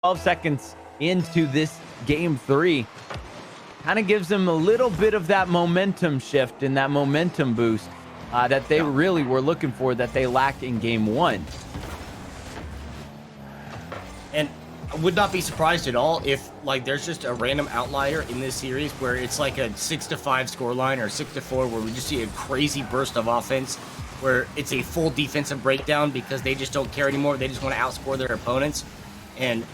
12 seconds into this game 3. Kind of gives them a little bit of that momentum shift and that momentum boost that they really were looking for, that they lacked in game 1. And I would not be surprised at all if there's just a random outlier in this series where it's like a 6-5 scoreline or 6-4 where we just see a crazy burst of offense where it's a full defensive breakdown because they just don't care anymore. They just want to outscore their opponents. And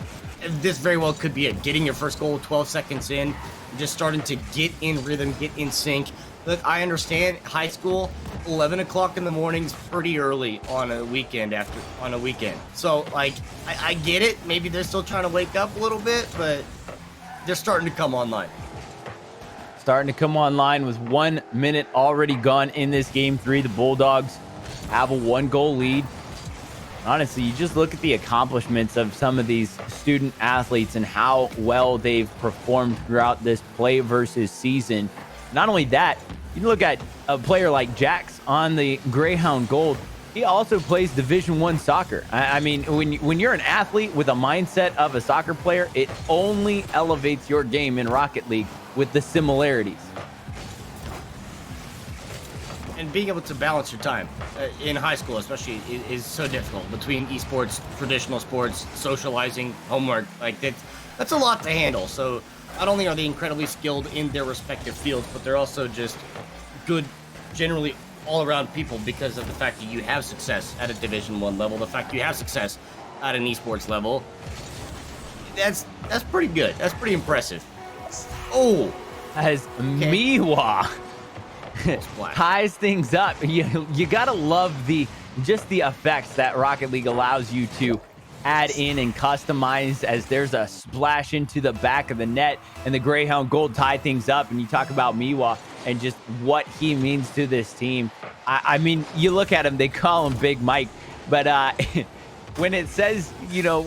this very well could be it. Getting your first goal 12 seconds in, just starting to get in rhythm, get in sync. Look, I understand high school, 11 o'clock in the morning is pretty early on a weekend So, I get it. Maybe they're still trying to wake up a little bit, but they're starting to come online. Starting to come online with 1 minute already gone in this game 3. The Bulldogs have a 1-goal lead. Honestly, you just look at the accomplishments of some of these student athletes and how well they've performed throughout this PlayVS season. Not only that, you look at a player like Jax on the Greyhound Gold. He also plays Division I soccer. I mean, when you're an athlete with a mindset of a soccer player, it only elevates your game in Rocket League with the similarities. And being able to balance your time in high school, especially, is so difficult between esports, traditional sports, socializing, homework. That's a lot to handle. So not only are they incredibly skilled in their respective fields, but they're also just good, generally all-around people because of the fact that you have success at a Division I level, the fact you have success at an esports level. That's pretty good. That's pretty impressive. Oh, as Miwa ties things up. You gotta love the effects that Rocket League allows you to add in and customize, as there's a splash into the back of the net and the Greyhound Gold tie things up. And you talk about Miwa and just what he means to this team. I mean, you look at him, they call him Big Mike, but when it says,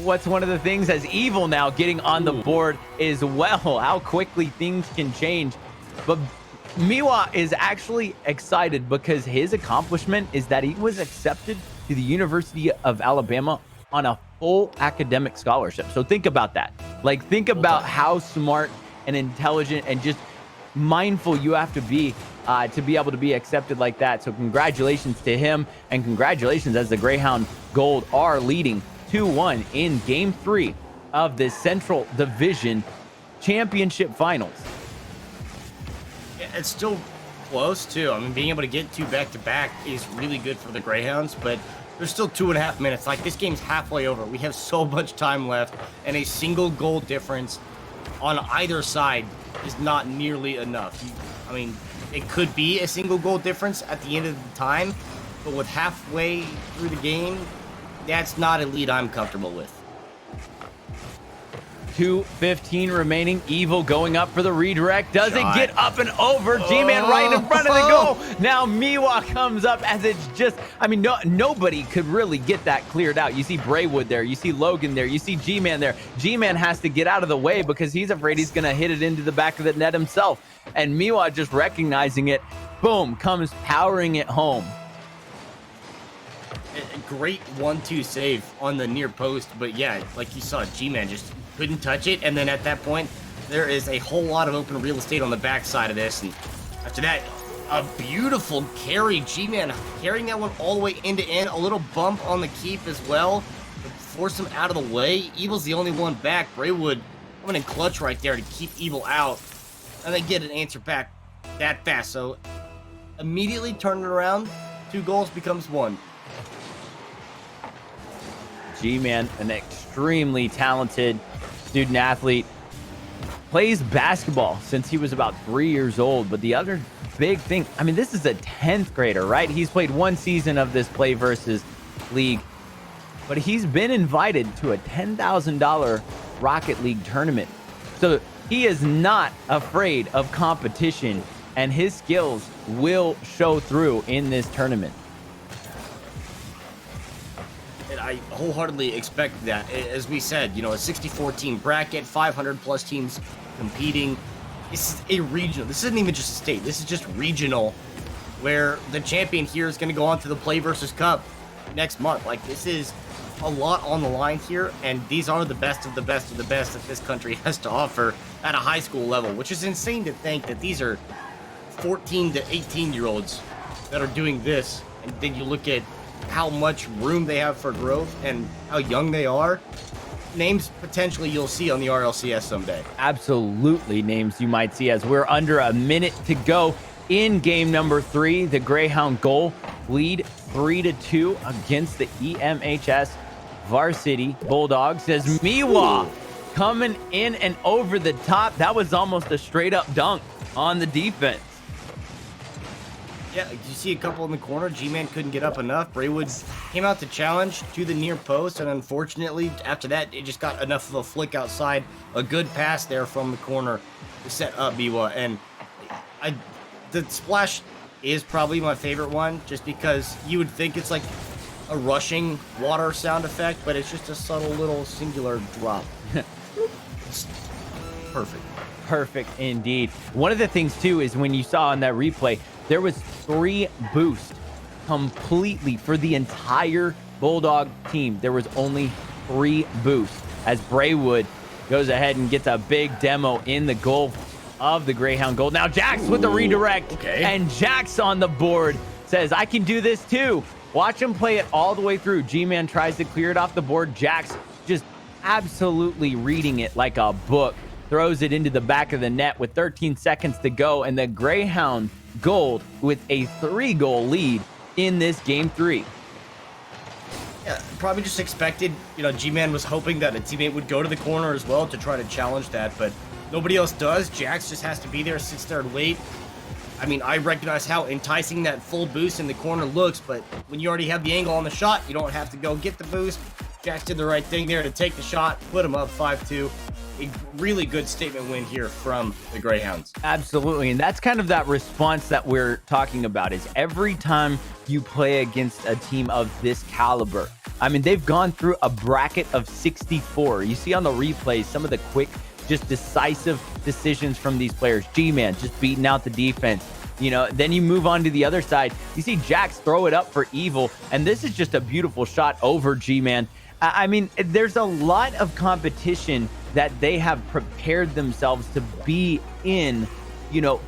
what's one of the things as Evil now getting on the board as well, how quickly things can change. But Miwa is actually excited because his accomplishment is that he was accepted to the University of Alabama on a full academic scholarship. So think about that. Think about how smart and intelligent and just mindful you have to be able to be accepted like that. So congratulations to him, and congratulations as the Greyhound Gold are leading 2-1 in game 3 of the Central Division Championship Finals. It's still close, too. I mean, being able to get 2 back-to-back is really good for the Greyhounds, but there's still 2.5 minutes. This game's halfway over. We have so much time left, and a single goal difference on either side is not nearly enough. I mean, it could be a single goal difference at the end of the time, but with halfway through the game, that's not a lead I'm comfortable with. 2:15 remaining. Evil going up for the redirect. Does it get up and over? G-Man right in front of the goal. Now Miwa comes up as it's just, I mean, nobody could really get that cleared out. You see Braywood there. You see Logan there. You see G-Man there. G-Man has to get out of the way because he's afraid he's going to hit it into the back of the net himself. And Miwa just recognizing it, boom, comes powering it home. A great 1-2 save on the near post, but yeah, like you saw, G-Man just couldn't touch it, and then at that point, there is a whole lot of open real estate on the backside of this, and after that, a beautiful carry. G-Man carrying that one all the way end to end, a little bump on the keep as well, to force him out of the way. Evil's the only one back. Braywood coming in clutch right there to keep Evil out, and they get an answer back that fast, so immediately turn it around, 2 goals becomes 1. G-Man, an extremely talented student athlete, plays basketball since he was about 3 years old. But the other big thing, I mean, this is a 10th grader, right? He's played 1 season of this PlayVS League, but he's been invited to a $10,000 Rocket League tournament. So he is not afraid of competition, and his skills will show through in this tournament. And I wholeheartedly expect that. As we said, a 64-team bracket, 500-plus teams competing. This is a regional. This isn't even just a state. This is just regional, where the champion here is going to go on to the PlayVS Cup next month. This is a lot on the line here, and these are the best of the best of the best that this country has to offer at a high school level, which is insane to think that these are 14 to 18-year-olds that are doing this. And then you look at how much room they have for growth and how young they are. Names potentially you'll see on the RLCS someday. Absolutely, names you might see as we're under a minute to go in game number 3. The Greyhound goal lead 3-2 against the EMHS Varsity Bulldogs as Miwa coming in and over the top. That was almost a straight up dunk on the defense. Yeah, you see a couple in the corner. G-Man couldn't get up enough. Braywood came out to challenge to the near post, and unfortunately, after that, it just got enough of a flick outside. A good pass there from the corner to set up Miwa. And the splash is probably my favorite one, just because you would think it's like a rushing water sound effect, but it's just a subtle little singular drop. It's perfect. Perfect indeed. One of the things too is when you saw on that replay, there was 3 boosts completely for the entire Bulldog team. There was only 3 boosts as Braywood goes ahead and gets a big demo in the goal of the Greyhound goal. Now Jax with the redirect, and Jax on the board says, I can do this too. Watch him play it all the way through. G-Man tries to clear it off the board. Jax just absolutely reading it like a book. Throws it into the back of the net with 13 seconds to go, and the Greyhound Gold with a 3-goal lead in this game 3. Yeah, probably just expected, G-Man was hoping that a teammate would go to the corner as well to try to challenge that, but nobody else does. Jax just has to be there, sits there and wait. I mean, I recognize how enticing that full boost in the corner looks, but when you already have the angle on the shot, you don't have to go get the boost. Jax did the right thing there to take the shot, put him up 5-2. A really good statement win here from the Greyhounds. Absolutely, and that's kind of that response that we're talking about, is every time you play against a team of this caliber. I mean, they've gone through a bracket of 64. You see on the replays some of the quick, just decisive decisions from these players. G-Man just beating out the defense. Then you move on to the other side. You see Jax throw it up for Evil, and this is just a beautiful shot over G-Man. I mean, there's a lot of competition that they have prepared themselves to be in,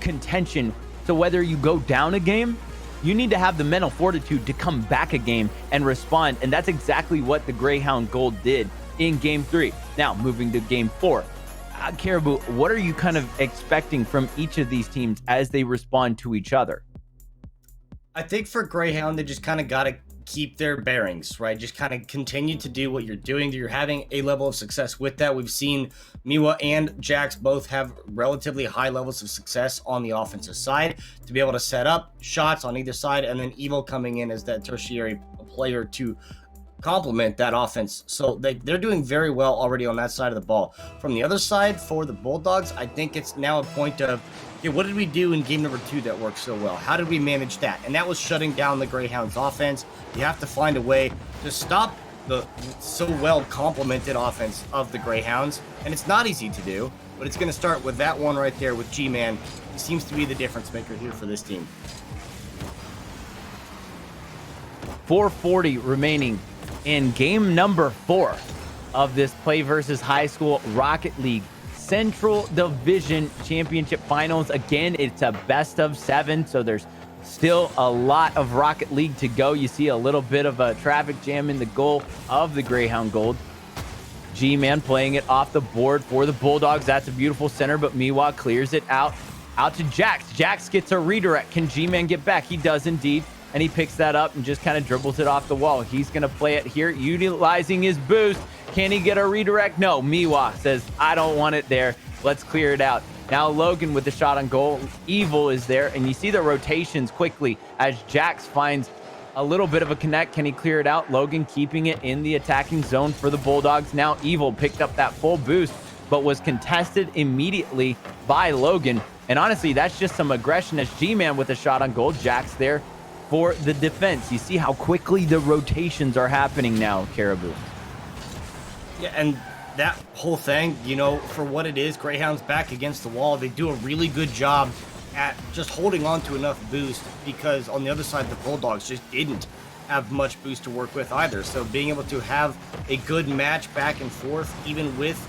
contention. So whether you go down a game, you need to have the mental fortitude to come back a game and respond. And that's exactly what the Greyhound Gold did in game 3. Now, moving to game 4. Caribou, what are you kind of expecting from each of these teams as they respond to each other? I think for Greyhound, they just kind of got to keep their bearings, right? Just kind of continue to do what you're doing. You're having a level of success with that. We've seen Miwa and Jax both have relatively high levels of success on the offensive side to be able to set up shots on either side, and then Evil coming in as that tertiary player to complement that offense. So they're doing very well already on that side of the ball. From the other side, for the Bulldogs, I think it's now a point of, okay, what did we do in game number 2 that worked so well? How did we manage that? And that was shutting down the Greyhounds offense. You have to find a way to stop the so well complemented offense of the Greyhounds. And it's not easy to do, but it's going to start with that one right there with G-Man. He seems to be the difference maker here for this team. 4:40 remaining in game number 4 of this Play versus High School Rocket League Central Division Championship Finals. Again, it's a best of 7, so there's still a lot of Rocket League to go. You see a little bit of a traffic jam in the goal of the Greyhound Gold. G-Man playing it off the board for the Bulldogs. That's a beautiful center, but Miwa clears it out to Jax. Jax gets a redirect. Can G-Man get back? He does indeed. And he picks that up and just kind of dribbles it off the wall. He's going to play it here, utilizing his boost. Can he get a redirect? No. Miwa says, I don't want it there. Let's clear it out. Now Logan with the shot on goal. Evil is there, and you see the rotations quickly as Jax finds a little bit of a connect. Can he clear it out? Logan keeping it in the attacking zone for the Bulldogs. Now Evil picked up that full boost, but was contested immediately by Logan. And honestly, that's just some aggression as G-Man with a shot on goal. Jax there for the defense. You see how quickly the rotations are happening now, Caribou. Yeah, and that whole thing, for what it is, Greyhound's back against the wall. They do a really good job at just holding on to enough boost, because on the other side, the Bulldogs just didn't. have much boost to work with either. So being able to have a good match back and forth, even with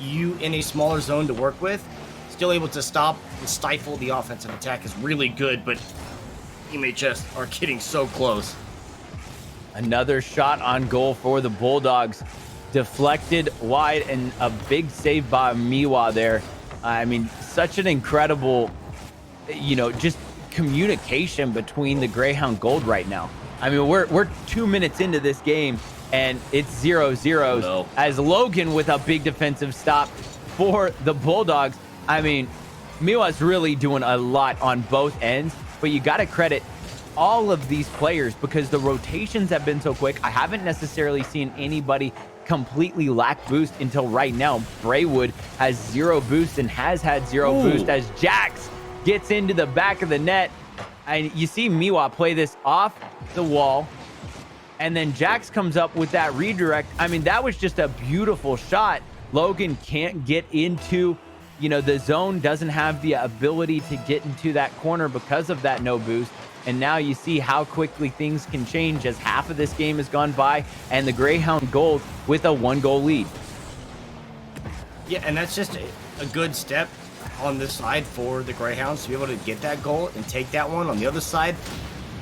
you in a smaller zone to work with, still able to stop and stifle the offensive attack is really good, but teammates just are getting so close. Another shot on goal for the Bulldogs. Deflected wide and a big save by Miwa there. I mean, such an incredible, just communication between the Greyhound Gold right now. I mean, we're 2 minutes into this game and it's 0-0 No. as Logan with a big defensive stop for the Bulldogs. I mean, Miwa's really doing a lot on both ends, but you got to credit all of these players because the rotations have been so quick. I haven't necessarily seen anybody completely lack boost until right now. Braywood has 0 boost and has had 0 boost as Jax gets into the back of the net. And you see Miwa play this off the wall. And then Jax comes up with that redirect. I mean, that was just a beautiful shot. Logan can't get into, the zone, doesn't have the ability to get into that corner because of that no boost. And now you see how quickly things can change as half of this game has gone by and the Greyhound Gold with a 1-goal lead. Yeah, and that's just a good step on this side for the Greyhounds to be able to get that goal and take that one. On the other side,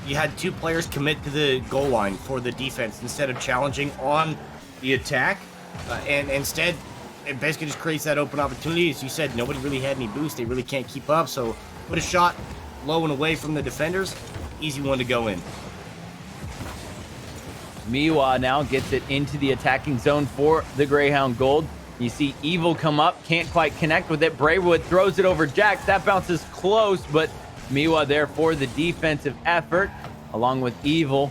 you had 2 players commit to the goal line for the defense instead of challenging on the attack. And instead, it basically just creates that open opportunity. As you said, nobody really had any boost. They really can't keep up. So put a shot low and away from the defenders. Easy one to go in. Miwa now gets it into the attacking zone for the Greyhound Gold. You see Evil come up, can't quite connect with it. Braywood throws it over Jax. That bounces close, but Miwa there for the defensive effort along with Evil.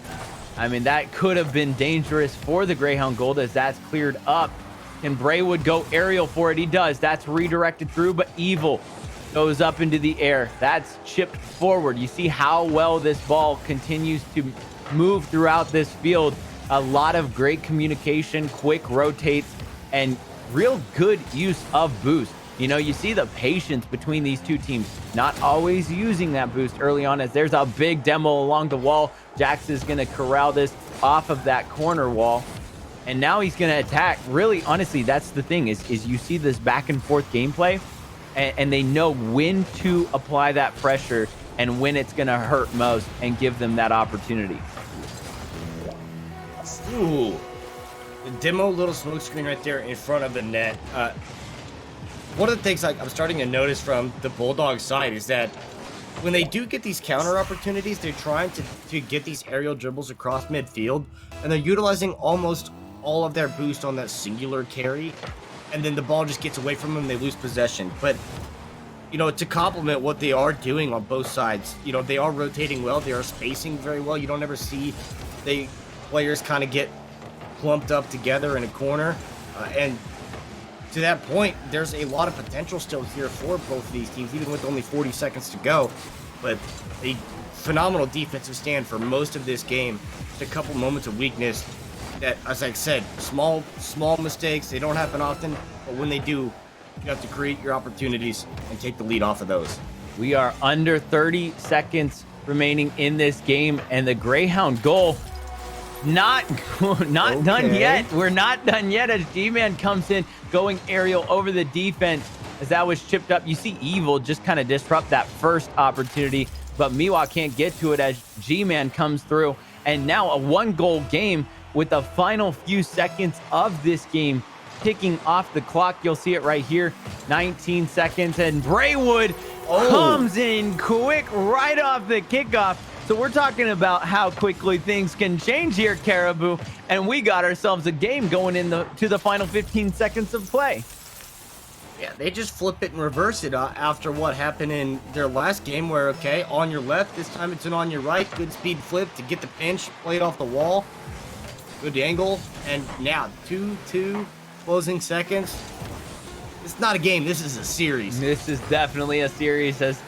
I mean, that could have been dangerous for the Greyhound Gold as that's cleared up. Can Braywood go aerial for it? He does. That's redirected through, but Evil goes up into the air. That's chipped forward. You see how well this ball continues to move throughout this field. A lot of great communication, quick rotates, and real good use of boost. You see the patience between these two teams, not always using that boost early on as there's a big demo along the wall. Jax is going to corral this off of that corner wall. And now he's going to attack. Really, honestly, that's the thing is you see this back and forth gameplay and they know when to apply that pressure and when it's going to hurt most and give them that opportunity. Ooh. The demo little smoke screen right there in front of the net. One of the things I'm starting to notice from the Bulldog side is that when they do get these counter opportunities, they're trying to get these aerial dribbles across midfield, and they're utilizing almost all of their boost on that singular carry, and then the ball just gets away from them and they lose possession. But, to complement what they are doing on both sides, they are rotating well, they are spacing very well. You don't ever see players kind of get clumped up together in a corner, and to that point, there's a lot of potential still here for both of these teams, even with only 40 seconds to go. But a phenomenal defensive stand for most of this game. Just a couple moments of weakness that, as I said, small mistakes. They don't happen often, but when they do, you have to create your opportunities and take the lead off of those. We are under 30 seconds remaining in this game, and the Greyhound goal not done yet. We're not done yet as G-Man comes in going aerial over the defense as that was chipped up. You see Evil just kind of disrupt that first opportunity, but Miwa can't get to it as G-Man comes through. And now a 1-goal game with the final few seconds of this game ticking off the clock. You'll see it right here, 19 seconds, and Braywood comes in quick right off the kickoff. So we're talking about how quickly things can change here, Caribou, and we got ourselves a game going to the final 15 seconds of play. Yeah, they just flip it and reverse it after what happened in their last game where, okay, on your left, this time it's an on your right. Good speed flip to get the pinch, play it off the wall. Good angle. And now, 2 closing seconds. It's not a game. This is a series. This is definitely a series as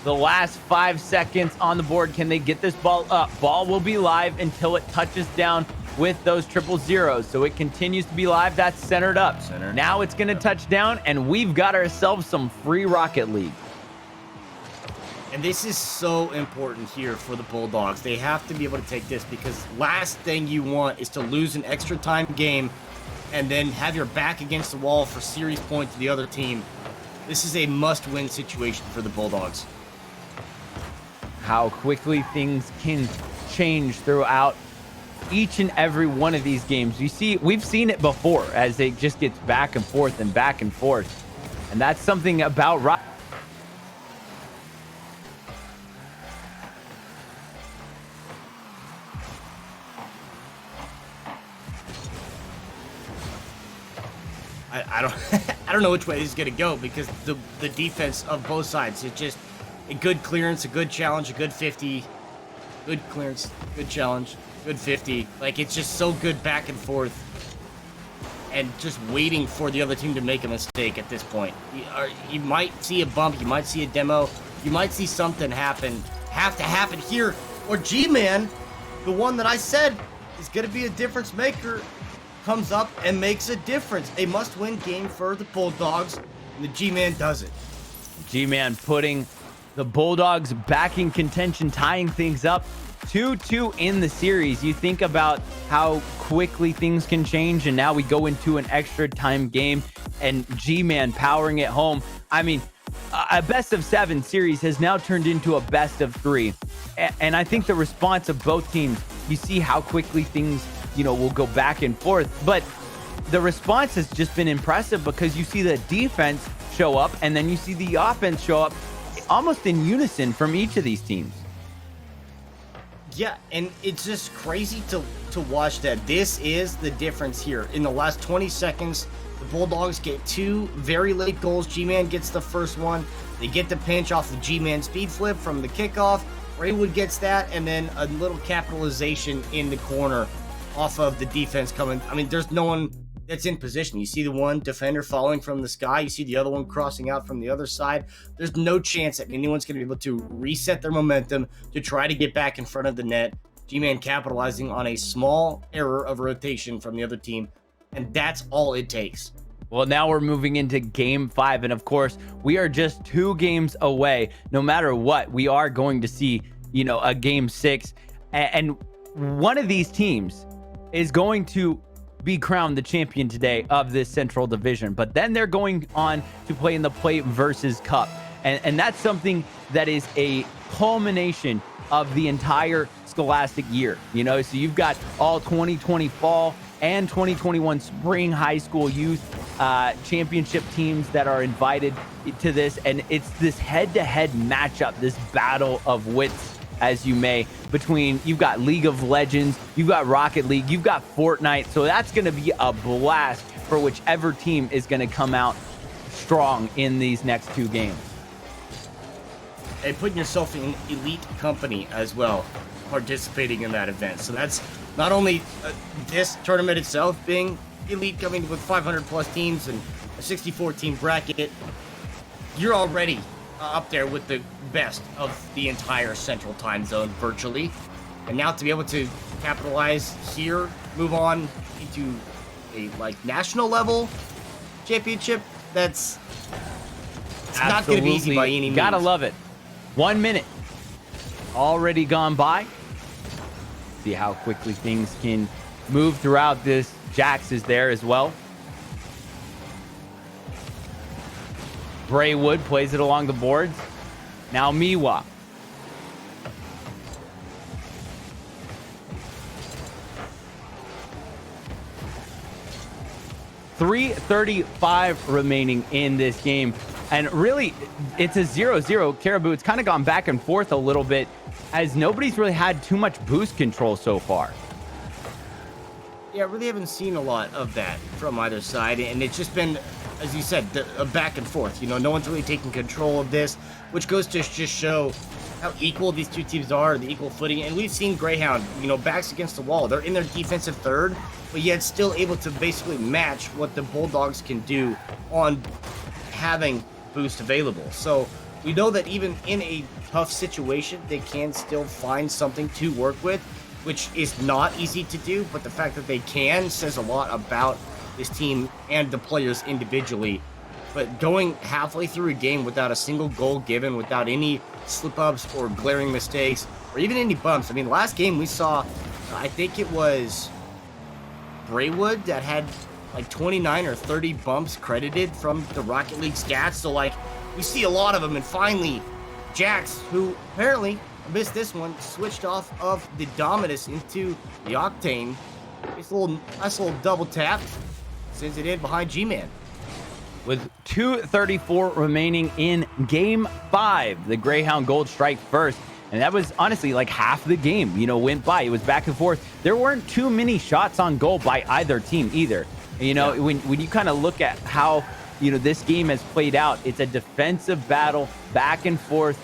the last 5 seconds on the board. Can they get this ball up? Ball will be live until it touches down with those 000. So it continues to be live. That's centered up. Now it's going to touch down, and we've got ourselves some free Rocket League. And this is so important here for the Bulldogs. They have to be able to take this, because last thing you want is to lose an extra time game and then have your back against the wall for series point to the other team. This is a must-win situation for the Bulldogs. How quickly things can change throughout each and every one of these games. We've seen it before as it just gets back and forth and back and forth. And that's something about Rocket. I don't I don't know which way this is gonna go, because the defense of both sides, it's just a good clearance, a good challenge, a good 50, good clearance, good challenge, good 50. Like, it's just so good back and forth, and just waiting for the other team to make a mistake at this point. You might see a bump, you might see a demo, you might see something have to happen here, or G-Man, the one that I said is gonna be a difference maker, comes up and makes a difference. A must-win game for the Bulldogs, and the G-Man does it. G-Man putting the Bulldogs back in contention, tying things up 2-2 in the series. You think about how quickly things can change, and now we go into an extra time game, and G-Man powering it home. I mean, a best of 7 series has now turned into a best of 3. And I think the response of both teams, you see how quickly things will go back and forth, but the response has just been impressive, because you see the defense show up and then you see the offense show up almost in unison from each of these teams. Yeah, and it's just crazy to watch that. This is the difference here. In the last 20 seconds, the Bulldogs get 2 very late goals. G-Man gets the first one. They get the pinch off the G-Man speed flip from the kickoff. Raywood gets that, and then a little capitalization in the corner off of the defense coming. I mean, there's no one that's in position. You see the one defender falling from the sky. You see the other one crossing out from the other side. There's no chance that anyone's going to be able to reset their momentum to try to get back in front of the net. G-Man capitalizing on a small error of rotation from the other team, and that's all it takes. Well, now we're moving into game 5, and of course, we are just 2 games away. No matter what, we are going to see, a game 6, and one of these teams is going to be crowned the champion today of this Central Division, but then they're going on to play in the PlayVS Cup, and that's something that is a culmination of the entire scholastic year. So you've got all 2020 fall and 2021 spring high school youth championship teams that are invited to this, and it's this head-to-head matchup, this battle of wits, as you may, between, you've got League of Legends, you've got Rocket League, you've got Fortnite. So that's going to be a blast for whichever team is going to come out strong in these next 2 games. And putting yourself in elite company as well, participating in that event. So that's not only this tournament itself being elite, coming with 500 plus teams and a 64 team bracket, you're already up there with the best of the entire Central Time Zone virtually. And now to be able to capitalize here, move on into a national level championship, it's not going to be easy by any means. Gotta love it. 1 minute already gone by. See how quickly things can move throughout this. Jax is there as well. Braywood plays it along the boards. Now Miwa. .335 remaining in this game. And really, it's a 0-0 Caribou. It's kind of gone back and forth a little bit, as nobody's really had too much boost control so far. Yeah, really haven't seen a lot of that from either side, and it's just been, as you said, a back and forth. No one's really taking control of this, which goes to just show how equal these two teams are, the equal footing. And we've seen Greyhound, backs against the wall. They're in their defensive third, but yet still able to basically match what the Bulldogs can do on having boost available. So we know that even in a tough situation, they can still find something to work with, which is not easy to do, but the fact that they can says a lot about this team and the players individually. but going halfway through a game without a single goal given, without any slip-ups or glaring mistakes, or even any bumps. I mean, last game we saw, I think it was Braywood that had like 29 or 30 bumps credited from the Rocket League stats. So, like, we see a lot of them. And finally, Jax, who apparently missed this one, switched off of the Dominus into the Octane. It's a nice little double tap. Sends it in behind G-Man. With 2:34 remaining in Game 5, the Greyhound Gold strike first. And that was honestly like half the game, went by. It was back and forth. There weren't too many shots on goal by either team either. When you kind of look at how, this game has played out, it's a defensive battle back and forth.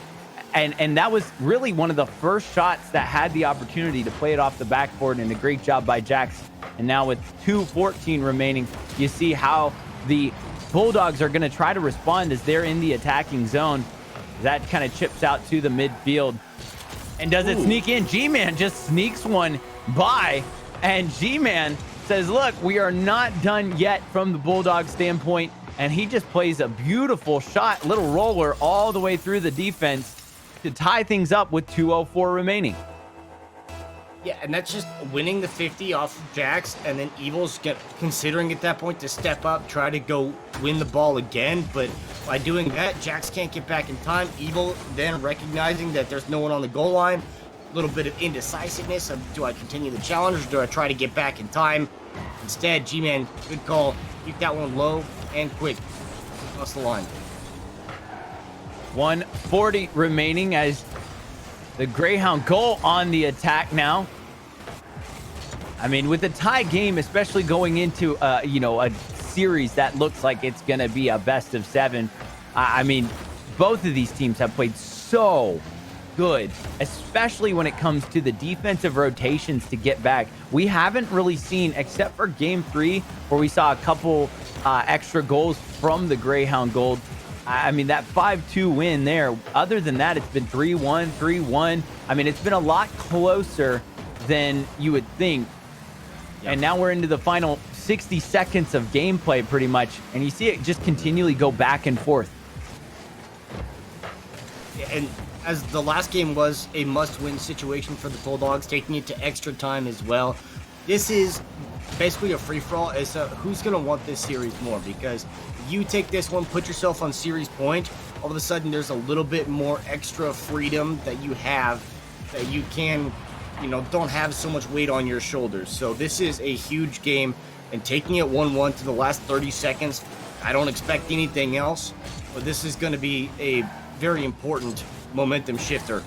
And that was really one of the first shots that had the opportunity to play it off the backboard, and a great job by Jax. And now with 2:14 remaining, you see how the Bulldogs are going to try to respond as they're in the attacking zone. That kind of chips out to the midfield. And does it sneak in? G-Man just sneaks one by, and G-Man says, look, we are not done yet from the Bulldog standpoint. And he just plays a beautiful shot, little roller all the way through the defense to tie things up with 2:04 remaining. Yeah, and that's just winning the 50 off of Jax, and then Evil's considering at that point to step up, try to go win the ball again. But by doing that, Jax can't get back in time. Evil then recognizing that there's no one on the goal line, a little bit of indecisiveness of, do I continue the challenge or do I try to get back in time? Instead, G-Man, good call. Keep that one low and quick across the line. 1:40 remaining as the Greyhound Goal on the attack now. I mean, with a tie game, especially going into a series that looks like it's going to be a best of 7. I mean, both of these teams have played so good, especially when it comes to the defensive rotations to get back. We haven't really seen, except for Game 3, where we saw a couple extra goals from the Greyhound Gold. I mean, that 5-2 win there, other than that, it's been 3-1, 3-1. I mean, it's been a lot closer than you would think. Yep. And now we're into the final 60 seconds of gameplay pretty much, and you see it just continually go back and forth. And as the last game was a must-win situation for the Bulldogs, taking it to extra time as well, this is basically a free-for-all as to who's going to want this series more, because you take this one, put yourself on series point, all of a sudden there's a little bit more extra freedom that you have, that you can, don't have so much weight on your shoulders. So this is a huge game, and taking it 1-1 to the last 30 seconds, I don't expect anything else, but this is going to be a very important momentum shifter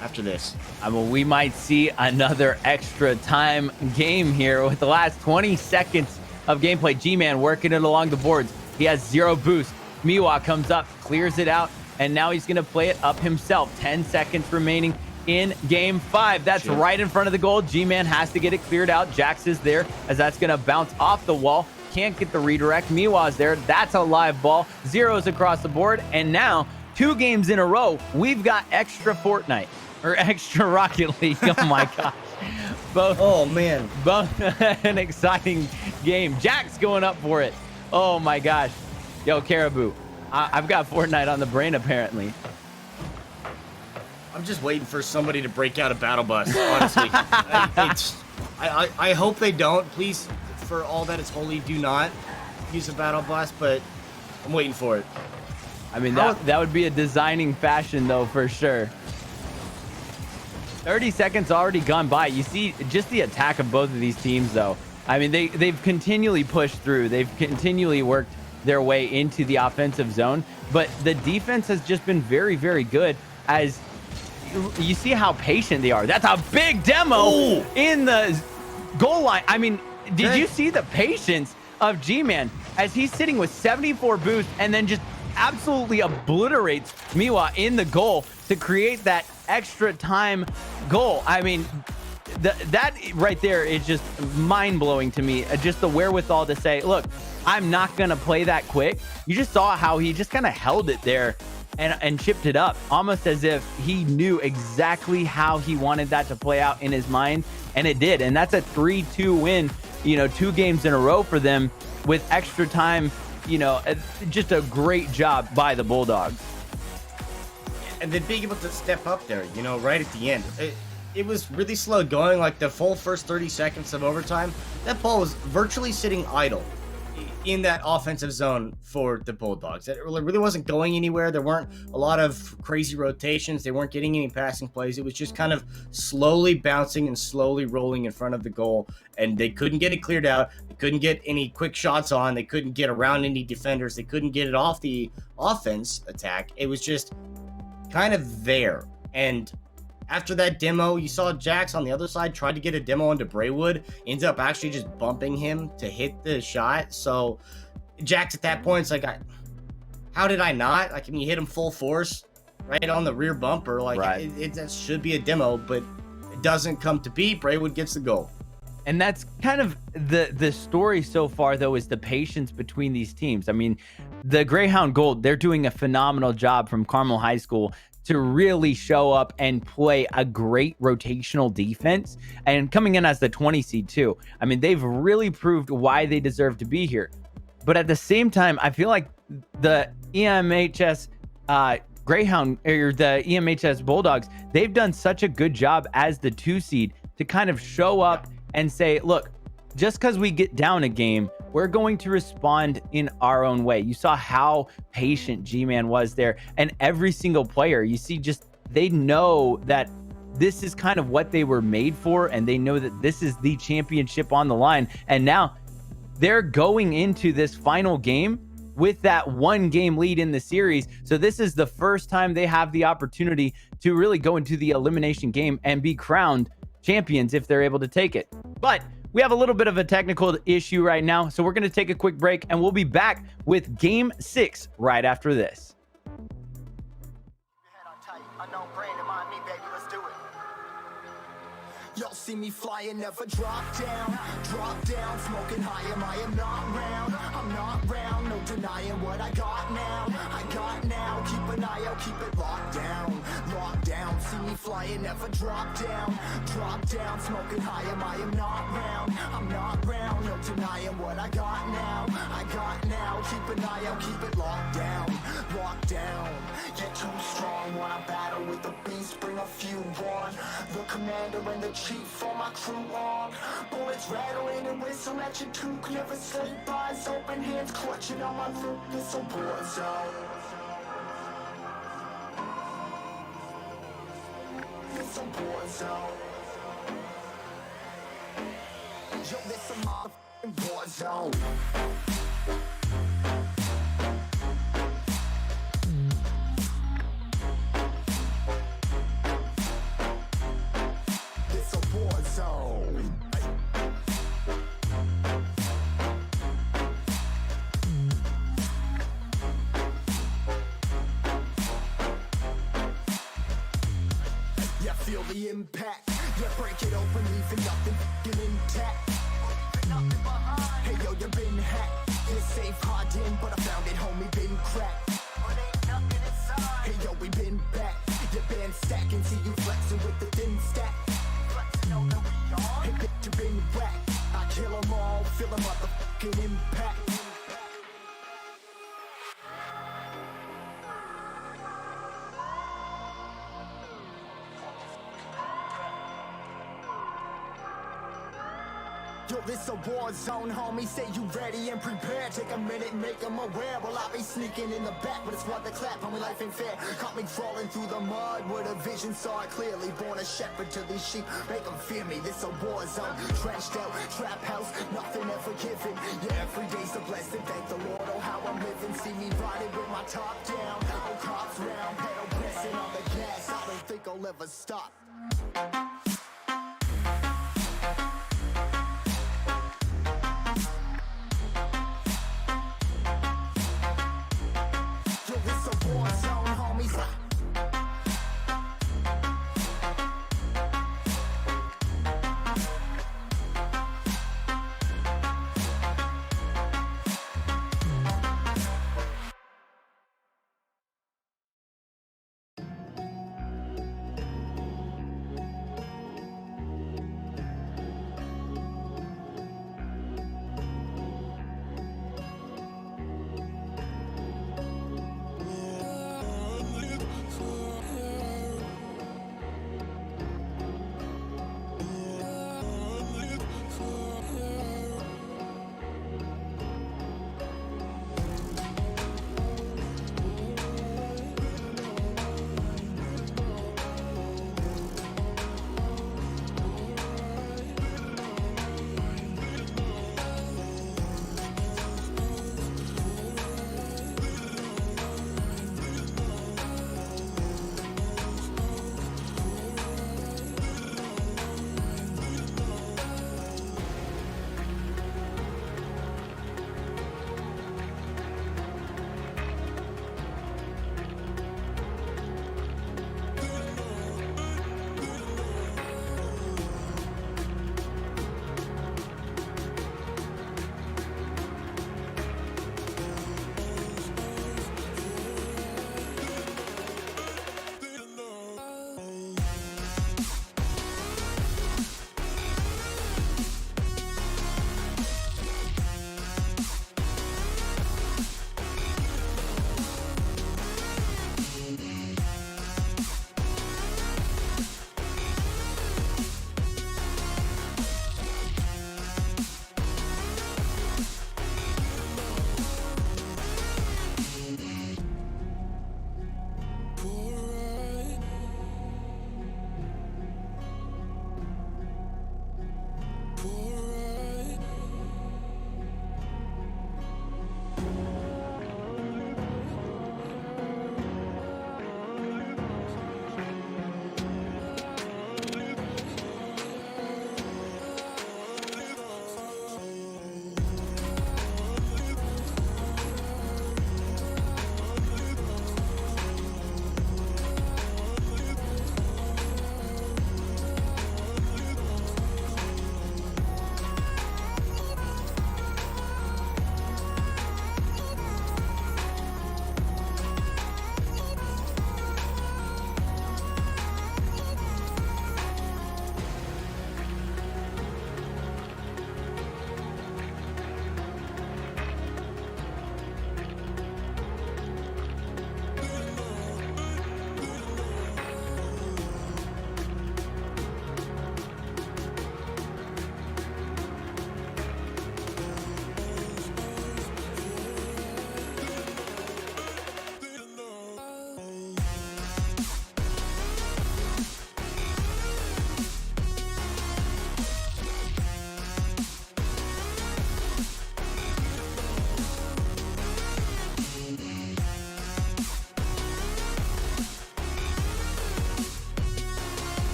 after this. I mean, we might see another extra time game here with the last 20 seconds of gameplay. G-Man working it along the boards. He has 0 boost. Miwa comes up, clears it out, and now he's going to play it up himself. 10 seconds remaining in Game 5. That's right in front of the goal. G-Man has to get it cleared out. Jax is there as that's going to bounce off the wall. Can't get the redirect. Miwa's there. That's a live ball. 0s across the board. And now, 2 games in a row, we've got extra Fortnite. Or extra Rocket League. Oh my gosh. Both. Oh man. Both an exciting game. Jack's going up for it. Oh my gosh. Yo, Caribou. I've got Fortnite on the brain apparently. I'm just waiting for somebody to break out a battle bus, honestly. I hope they don't. Please, for all that it's holy, do not use a battle bus, but I'm waiting for it. I mean, that would be a designing fashion though, for sure. 30 seconds already gone by. You see just the attack of both of these teams, though. I mean, they've continually pushed through. They've continually worked their way into the offensive zone. But the defense has just been very, very good as you see how patient they are. That's a big demo in the goal line. I mean, did you see the patience of G-Man as he's sitting with 74 boost and then just absolutely obliterates Miwa in the goal to create that extra time goal? I mean, that right there is just mind-blowing to me. Just the wherewithal to say, look, I'm not going to play that quick. You just saw how he just kind of held it there and chipped it up, almost as if he knew exactly how he wanted that to play out in his mind, and it did. And that's a 3-2 win, 2 games in a row for them with extra time you know, just a great job by the Bulldogs. And then being able to step up there, you know, right at the end. It was really slow going, like the full first 30 seconds of overtime. That ball was virtually sitting idle in that offensive zone for the Bulldogs. It really wasn't going anywhere. There weren't a lot of crazy rotations. They weren't getting any passing plays. It was just kind of slowly bouncing and slowly rolling in front of the goal, and they couldn't get it cleared out. They couldn't get any quick shots on. They couldn't get around any defenders. They couldn't get it off the offense attack. It was just kind of there. And after that demo, you saw Jax on the other side tried to get a demo onto Braywood, ends up actually just bumping him to hit the shot. So Jax at that point, it's like, how did I not? Like, I mean, you hit him full force right on the rear bumper. Like, right. That should be a demo, but it doesn't come to be. Braywood gets the goal. And that's kind of the story so far, though, is the patience between these teams. I mean, the Greyhound Gold, they're doing a phenomenal job from Carmel High School to really show up and play a great rotational defense, and coming in as the 20 seed too. I mean, they've really proved why they deserve to be here. But at the same time, I feel like the EMHS Greyhound, or the EMHS Bulldogs, they've done such a good job as the 2 seed to kind of show up and say, look, just because we get down a game, we're going to respond in our own way. You saw how patient G-Man was there, and every single player, you see, just they know that this is kind of what they were made for, and they know that this is the championship on the line. And now they're going into this final game with that 1-game lead in the series. So this is the first time they have the opportunity to really go into the elimination game and be crowned champions if they're able to take it. But we have a little bit of a technical issue right now, so we're going to take a quick break, and we'll be back with Game 6 right after this. Y'all see me flying, never drop down, smoking high, I am not round, I'm not round, no denying what I got now, keep an eye out, keep it locked down, see me flying, never drop down, smoking high, I am not round, I'm not round, no denying what I got now, keep an eye out, keep it locked down, get too strong when I battle with the beast, bring a few on, the commander and the chief on my crew on, bullets rattling and whistle at your toque, never sleep, eyes open, hands clutching on my loop, it's a war zone. It's a war zone. Yo, this a motherfucking war zone. It's a war zone. Yeah, feel the impact. Yeah, break it open, leaving nothing f***ing intact. Hey yo, you been hacked. You're safe, hard in, but I found it, homie, been cracked. Hey yo, we been back. Your band stacking, see you flexing with the thin stack. Hey bitch, you been whacked. I kill 'em all, feel a motherfucking impact. Yo, this a war zone, homie, say you ready and prepared. Take a minute, make them aware. Well, I be sneaking in the back, but it's what the clap, homie, life ain't fair. Caught me crawling through the mud, where the vision saw it clearly. Born a shepherd to these sheep, make them fear me. This a war zone, trashed out, trap house, nothing ever given. Yeah, every day's a blessing, thank the Lord, oh how I'm living. See me riding with my top down, oh cops round, pedal pressing on the gas. I don't think I'll ever stop.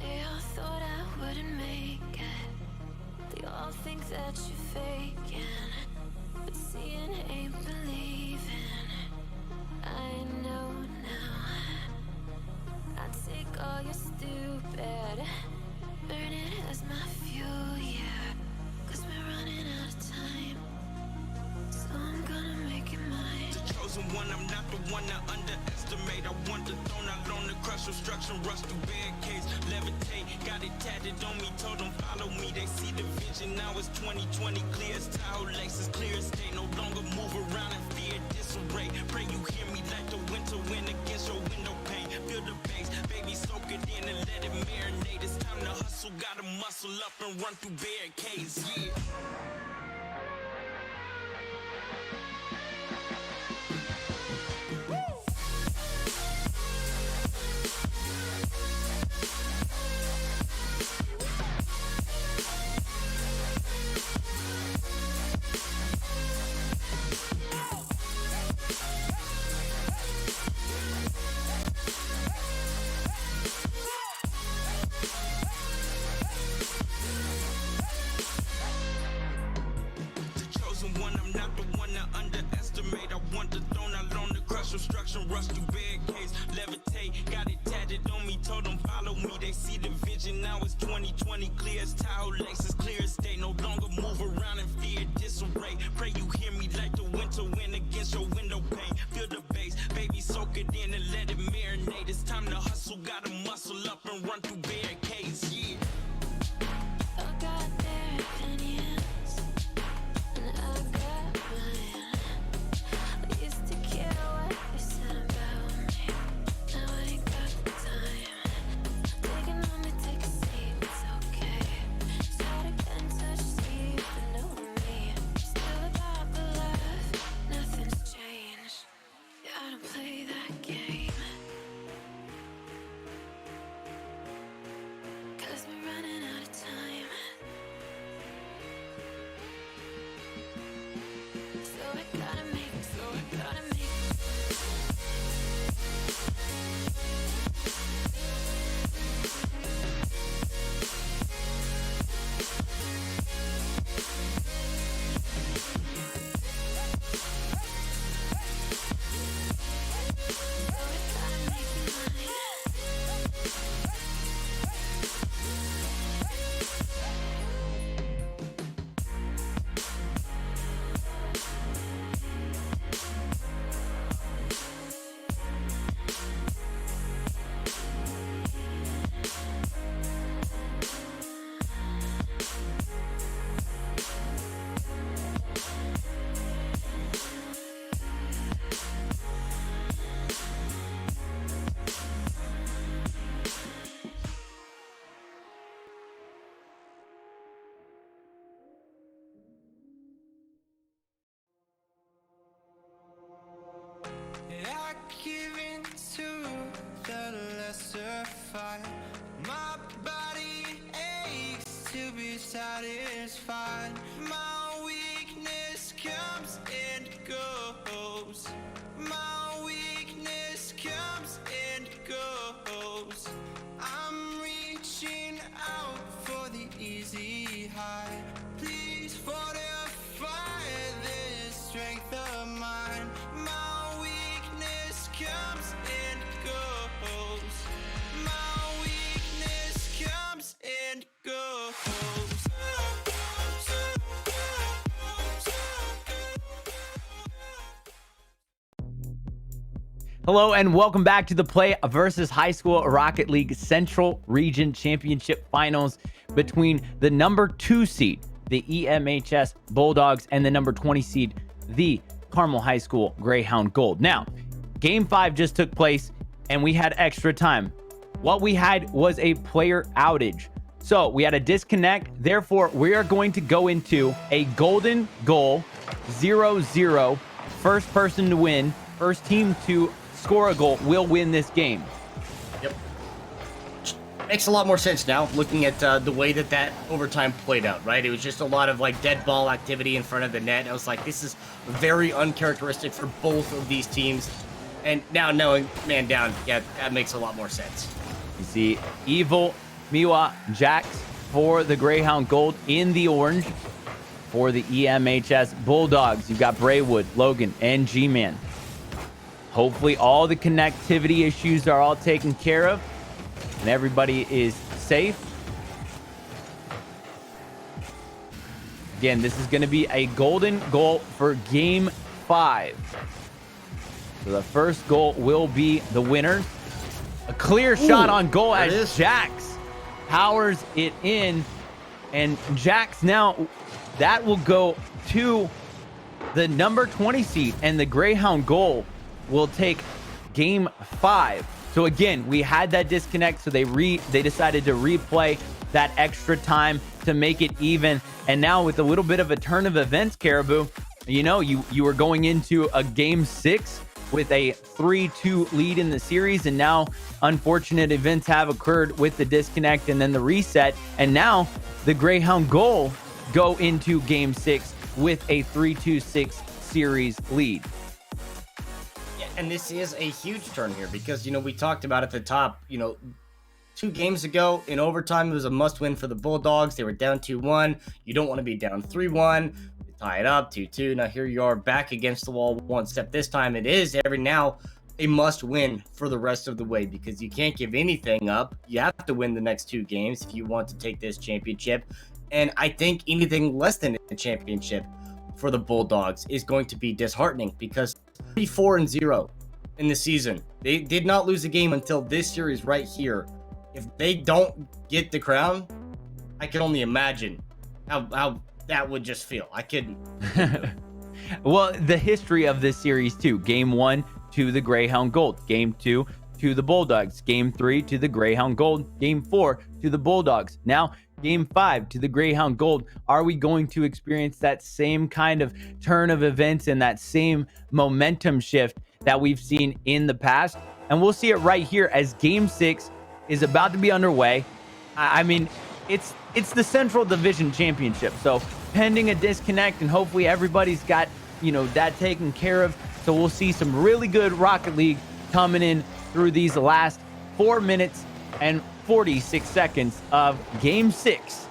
They all thought I wouldn't make it. They all think that you're faking, but seeing ain't believing. I know now. I take all your stupid, burn it as my fuel, yeah. 'Cause we're running out of time, so I'm gonna make it mine. The chosen one, I'm not the one to underestimate. I want the throne, I learn to crush obstruction, rush through barricades, levitate. Got it tatted on me, told them follow me. They see the vision, now it's 2020, clear as Tahoe, Lexus, clear as day. No longer move around in fear, disarray. Pray you hear me like the winter wind against your window pane. Feel the bass, baby, soak it in and let it marinate. It's time to hustle, gotta muscle up and run through barricades, yeah. One, I'm not the one to underestimate. I want the throne, I learn to crush obstruction, rush through barricades, levitate. Got it tatted on me, told them follow me. They see the vision, now it's 2020, clear as Tahoe, Lexus, clear as day. No longer move around in fear, disarray. Pray you hear me like the winter wind against your window pane. Feel the bass, baby, soak it in and let it marinate. It's time to hustle, gotta muscle up and run through barricades, yeah. I got their opinions, and I got mine. I used to care what they said about me. Now I ain't got the time. Taking on me, take a seat, it's okay. Start again, touch sleep, and know me. Still about the love, nothing's changed. Yeah, I don't play that game. 'Cause we're running out of time. So I gotta make I give in to the lesser fight. My body aches to be satisfied. My weakness comes and goes. My weakness comes and goes. I'm reaching out for the easy high. Please fortify this strength of mine. My weakness comes and goes. My weakness comes and goes. Hello and welcome back to the PlayVS High School Rocket League Central Region Championship Finals between the number 2 seed, the EMHS Bulldogs, and the number 20 seed, the Carmel High School Greyhound Gold. Now, Game 5 just took place and we had extra time. What we had was a player outage. So we had a disconnect. Therefore, we are going to go into a golden goal, 0-0. First person to win, first team to score a goal will win this game. Yep. Makes a lot more sense now, looking at the way that overtime played out, right? It was just a lot of, like, dead ball activity in front of the net. I was like, this is very uncharacteristic for both of these teams. And now knowing man down, yeah, that makes a lot more sense. You see Evil, Miwa, Jax for the Greyhound Gold in the orange. For the EMHS Bulldogs, you've got Braywood, Logan, and G-Man. Hopefully all the connectivity issues are all taken care of and everybody is safe. Again, this is going to be a golden goal for game 5. So the first goal will be the winner. A clear shot on goal as Jax powers it in. And Jax now, that will go to the number 20 seed, and the Greyhound goal will take game 5. So again, we had that disconnect, so they decided to replay that extra time to make it even. And now with a little bit of a turn of events, Caribou, you know, you were going into a game 6 with a 3-2 lead in the series, and now unfortunate events have occurred with the disconnect and then the reset, and now the Greyhound goal go into game 6 with a 3-2-6 series lead. Yeah, and this is a huge turn here because, you know, we talked about at the top, you know, 2 games ago in overtime, it was a must win for the Bulldogs. They were down 2-1. You don't want to be down 3-1. Tie it up 2-2. Now here you are back against the wall one step. This time it is every now a must win for the rest of the way because you can't give anything up. You have to win the next 2 games if you want to take this championship. And I think anything less than a championship for the Bulldogs is going to be disheartening because 3-4-0 in the season. They did not lose a game until this series right here. If they don't get the crown, I can only imagine how that would just feel. I couldn't. Well, the history of this series too. Game 1 to the Greyhound Gold. Game 2 to the Bulldogs. Game 3 to the Greyhound Gold. Game 4 to the Bulldogs. Now, Game 5 to the Greyhound Gold. Are we going to experience that same kind of turn of events and that same momentum shift that we've seen in the past? And we'll see it right here as Game 6 is about to be underway. I mean, it's the Central Division Championship. So pending a disconnect, and hopefully everybody's got, you know, that taken care of. So we'll see some really good Rocket League coming in through these last 4 minutes and 46 seconds of game 6.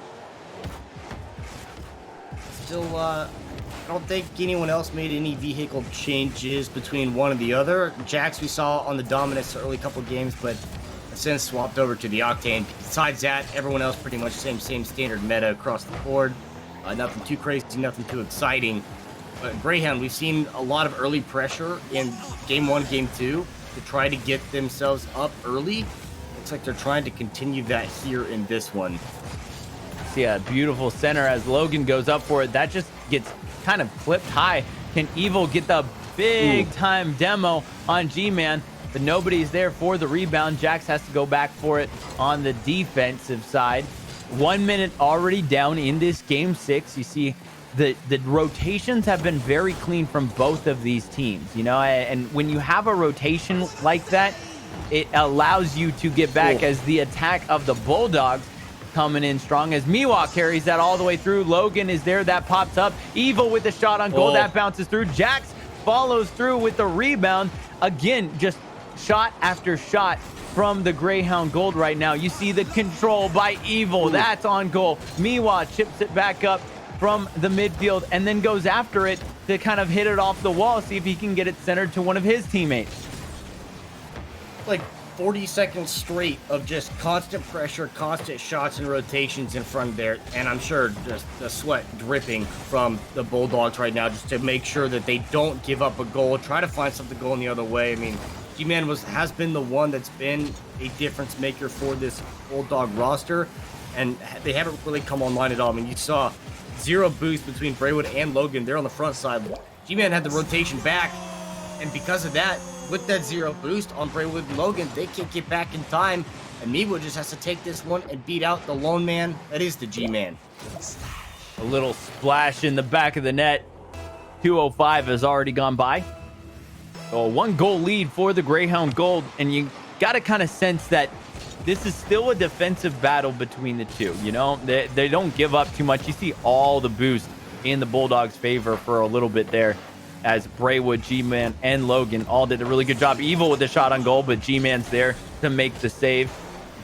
Still, I don't think anyone else made any vehicle changes between one and the other. Jax we saw on the Dominus early couple games, but since swapped over to the Octane. Besides that, everyone else pretty much same standard meta across the board. Nothing too crazy, nothing too exciting. But Greyhound, we've seen a lot of early pressure in game 1, game 2 to try to get themselves up early. Looks like they're trying to continue that here in this one. See a beautiful center as Logan goes up for it. That just gets kind of clipped high. Can Evil get the big time demo on G-Man? But nobody's there for the rebound. Jax has to go back for it on the defensive side. 1 minute already down in this game 6. You see the rotations have been very clean from both of these teams, you know, and when you have a rotation like that, it allows you to get back as the attack of the Bulldogs coming in strong as Miwa carries that all the way through. Logan is there. That pops up. Evil with the shot on goal. That bounces through. Jax follows through with the rebound. Again, just shot after shot from the Greyhound Gold right now. You see the control by Evil. That's on goal. Miwa chips it back up from the midfield and then goes after it to kind of hit it off the wall, see if he can get it centered to one of his teammates. Like 40 seconds straight of just constant pressure, constant shots and rotations in front there. And I'm sure just the sweat dripping from the Bulldogs right now just to make sure that they don't give up a goal, try to find something going the other way. I mean, G-Man has been the one that's been a difference maker for this Bulldog roster, and they haven't really come online at all. I mean, you saw 0 boost between Braywood and Logan. They're on the front side. G-Man had the rotation back, and because of that, with that 0 boost on Braywood and Logan, they can't get back in time, and Miwa just has to take this one and beat out the lone man. That is the G-Man. A little splash in the back of the net. 2:05 has already gone by. So a 1-goal lead for the Greyhound Gold, and you got to kind of sense that this is still a defensive battle between the two. You know, they don't give up too much. You see all the boost in the Bulldogs' favor for a little bit there. as Braywood, G-Man, and Logan all did a really good job. Evil with the shot on goal, but G-Man's there to make the save.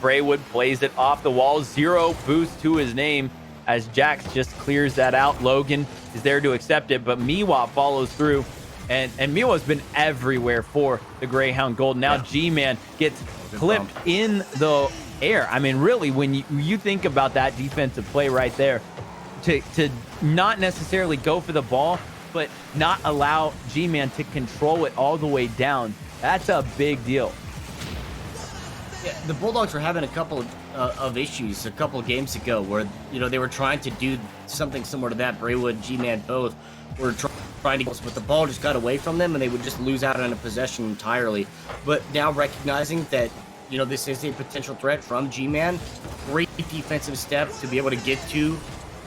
Braywood plays it off the wall. 0 boost to his name as Jax just clears that out. Logan is there to accept it, but Miwa follows through. And Miwa's been everywhere for the Greyhound Gold. Now G-Man gets clipped in the air. I mean, really, when you think about that defensive play right there, to not necessarily go for the ball, but not allow G-Man to control it all the way down, that's a big deal. Yeah, the Bulldogs were having a couple of issues a couple of games ago where, you know, they were trying to do something similar to that. Braywood, G-Man both were trying to, but the ball just got away from them and they would just lose out on a possession entirely. But now recognizing that, you know, this is a potential threat from G-Man, great defensive step to be able to get to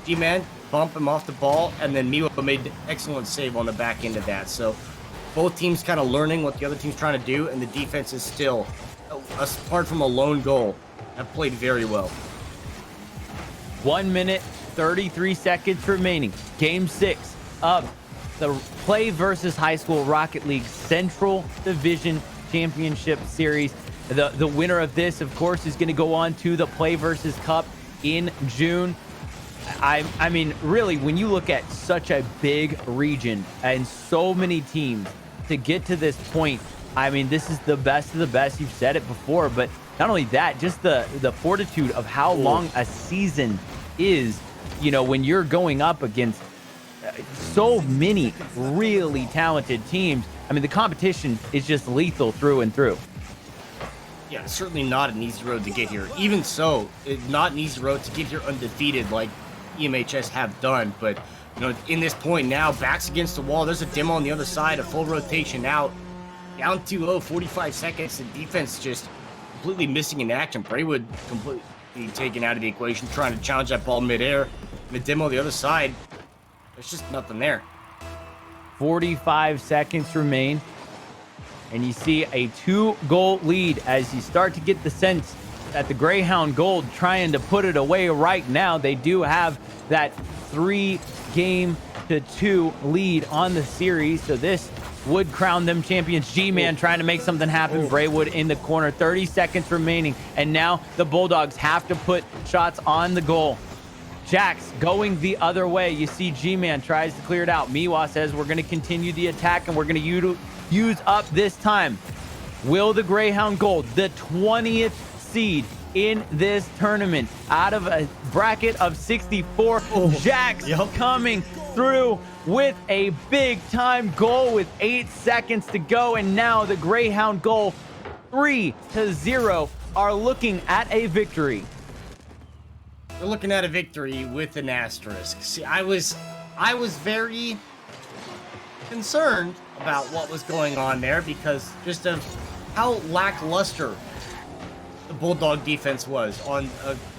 G-Man, bump him off the ball, and then Miwa made an excellent save on the back end of that. So both teams kind of learning what the other team's trying to do, and the defense is still, apart from a lone goal, have played very well. 1 minute, 33 seconds remaining. Game 6 of the Play versus High School Rocket League Central Division Championship Series. The winner of this, of course, is going to go on to the Play versus Cup in June. I mean, really, when you look at such a big region and so many teams to get to this point, I mean, this is the best of the best. You've said it before, but not only that, just the fortitude of how long a season is, you know, when you're going up against so many really talented teams. I mean, the competition is just lethal through and through. Yeah, certainly not an easy road to get here. Even so, it's not an easy road to get here undefeated like EMHS have done. But, you know, in this point now, backs against the wall. There's a demo on the other side, a full rotation out. Down 2-0, 45 seconds. The defense just completely missing in action. Braywood completely taken out of the equation, trying to challenge that ball midair. The demo on the other side, there's just nothing there. 45 seconds remain. And you see a 2-goal lead as you start to get the sense that the Greyhound Gold trying to put it away right now. They do have that 3-2 lead on the series. So this would crown them champions. G-Man trying to make something happen. Braywood in the corner. 30 seconds remaining. And now the Bulldogs have to put shots on the goal. Jax going the other way. You see G-Man tries to clear it out. Miwa says we're going to continue the attack and we're going to use up this time. Will the Greyhound Gold, the 20th seed in this tournament, out of a bracket of 64, Jax coming through with a big time goal with 8 seconds to go. And now the Greyhound Gold 3-0 are looking at a victory. We're looking at a victory with an asterisk. See, I was very concerned about what was going on there because just of how lackluster the Bulldog defense was on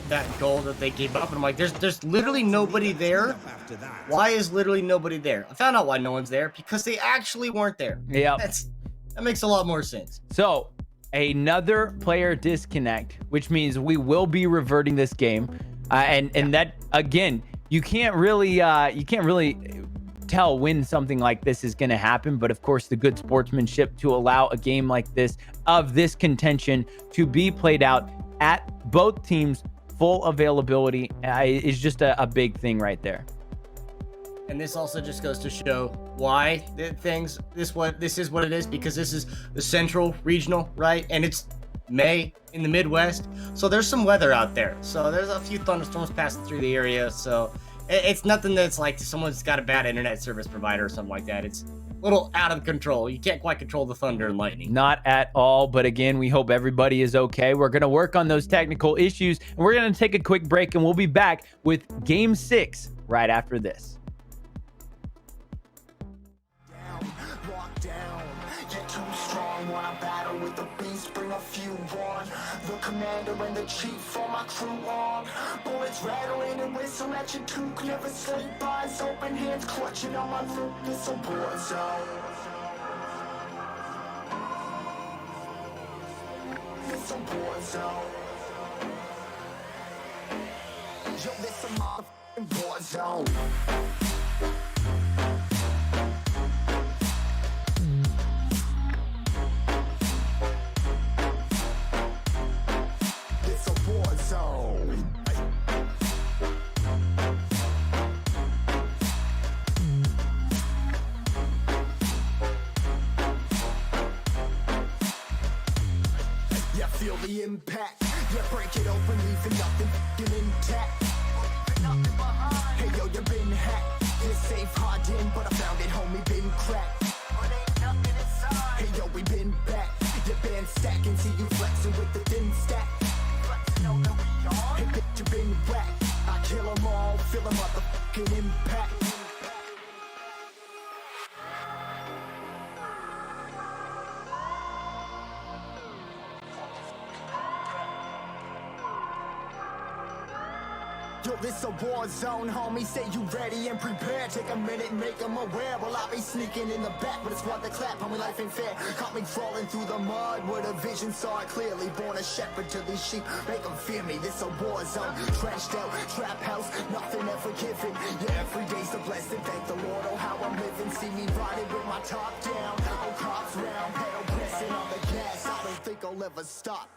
that goal that they gave up. And I'm like, there's literally nobody there. Why is literally nobody there? I found out why no one's there, because they actually weren't there. Yeah, that makes a lot more sense. So another player disconnect, which means we will be reverting this game. And that, again, you can't really tell when something like this is going to happen. But of course, the good sportsmanship to allow a game like this of this contention to be played out at both teams' full availability is just a big thing right there. And this also just goes to show why this is what it is, because this is the central regional, right? And it's May in the Midwest, so there's some weather out there. So there's a few thunderstorms passing through the area. So it's nothing that's like someone's got a bad internet service provider or something like that. It's a little out of control. You can't quite control the thunder and lightning. Not at all. But again, we hope everybody is okay. We're going to work on those technical issues, and we're going to take a quick break, and we'll be back with Game 6 right after this. The commander and the chief for my crew on. Bullets rattling and whistle at your toque. Never sleep, eyes open, hands clutching on my loop. This a war zone. This a war zone. Yo, this a motherfucking war zone. impact. Yeah, break it open, leaving nothing f***ing intact. Hey yo, you been hacked. Yeah, safe hardened, but I found it, homie, been cracked. Hey yo, we been back. Your band stacking, see you flexing with the thin stack. Hey bitch, you been whacked. I kill 'em all, feel a motherfucking impact. Yo, this a war zone, homie. Say you ready and prepared. Take a minute, make them aware. Well, I be sneaking in the back, but it's what the clap, homie. Life ain't fair. Caught me crawling through the mud with a vision, saw it clearly. Born a shepherd to these sheep, make them fear me. This a war zone, trashed out, trap house, nothing ever given. Yeah, every day's a blessing. Thank the Lord, oh how I'm living. See me riding with my top down, oh cops round, pedal pressing on the gas. I don't think I'll ever stop.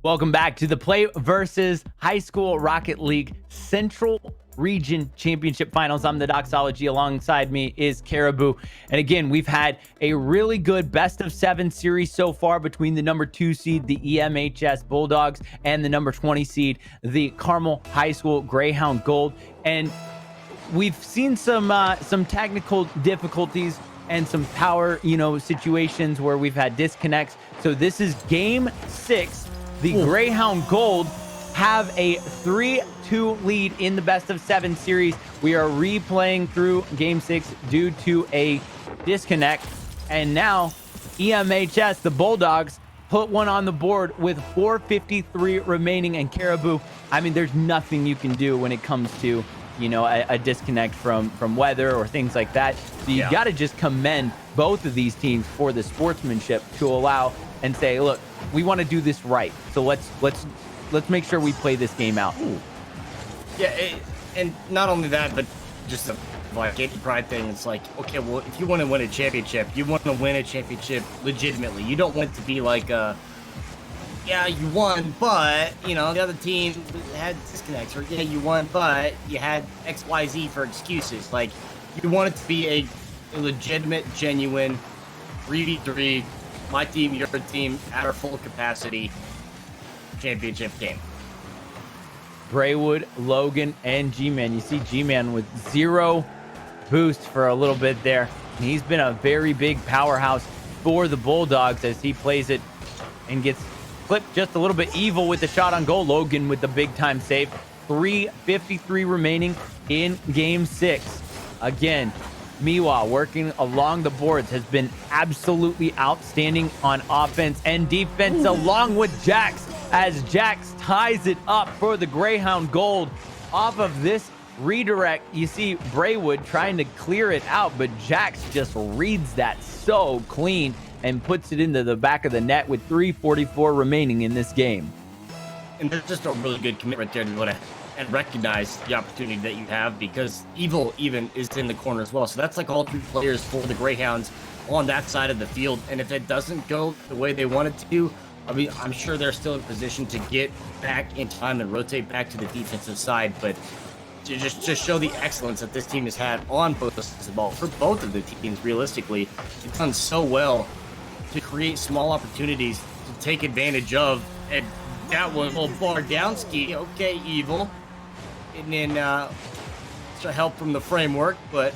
Welcome back to the PlayVS High School Rocket League Central Region Championship Finals. I'm the Doxology. Alongside me is Caribou. And again, we've had a really good best of 7 series so far between the number 2 seed, the EMHS Bulldogs, and the number 20 seed, the Carmel High School Greyhound Gold. And we've seen some technical difficulties and some power, situations where we've had disconnects. So this is game 6. The Greyhound Gold have a 3-2 lead in the best of 7 series. We are replaying through game 6 due to a disconnect. And now EMHS, the Bulldogs, put one on the board with 4:53 remaining. And Caribou, I mean, there's nothing you can do when it comes to, a disconnect from weather or things like that. So you got to just commend both of these teams for the sportsmanship to allow and say, look, we want to do this right. So let's make sure we play this game out. Ooh. Yeah, and not only that, but just the gated pride thing. It's like, okay, well, if you want to win a championship, you want to win a championship legitimately. You don't want it to be like, yeah, you won, but the other team had disconnects, or yeah, you won, but you had XYZ for excuses. Like, you want it to be a legitimate, genuine 3v3. My team, your team, at our full capacity championship game. Braywood, Logan, and G-Man. You see G-Man with 0 boost for a little bit there. He's been a very big powerhouse for the Bulldogs as he plays it and gets clipped just a little bit. Evil with the shot on goal. Logan with the big time save. 3:53 remaining in game 6. Again, Miwa working along the boards has been absolutely outstanding on offense and defense, along with Jax, as Jax ties it up for the Greyhound Gold. Off of this redirect, you see Braywood trying to clear it out, but Jax just reads that so clean and puts it into the back of the net with 3:44 remaining in this game. And there's just a really good commit right there to go to and recognize the opportunity that you have, because Evil even is in the corner as well. So that's like all 3 players for the Greyhounds on that side of the field. And if it doesn't go the way they want it to, I mean, I'm sure they're still in position to get back in time and rotate back to the defensive side. But to just show the excellence that this team has had on both sides of the ball, for both of the teams, realistically, it's done so well to create small opportunities to take advantage of. And that one, little bar down ski. Okay, Evil. And then extra help from the framework, but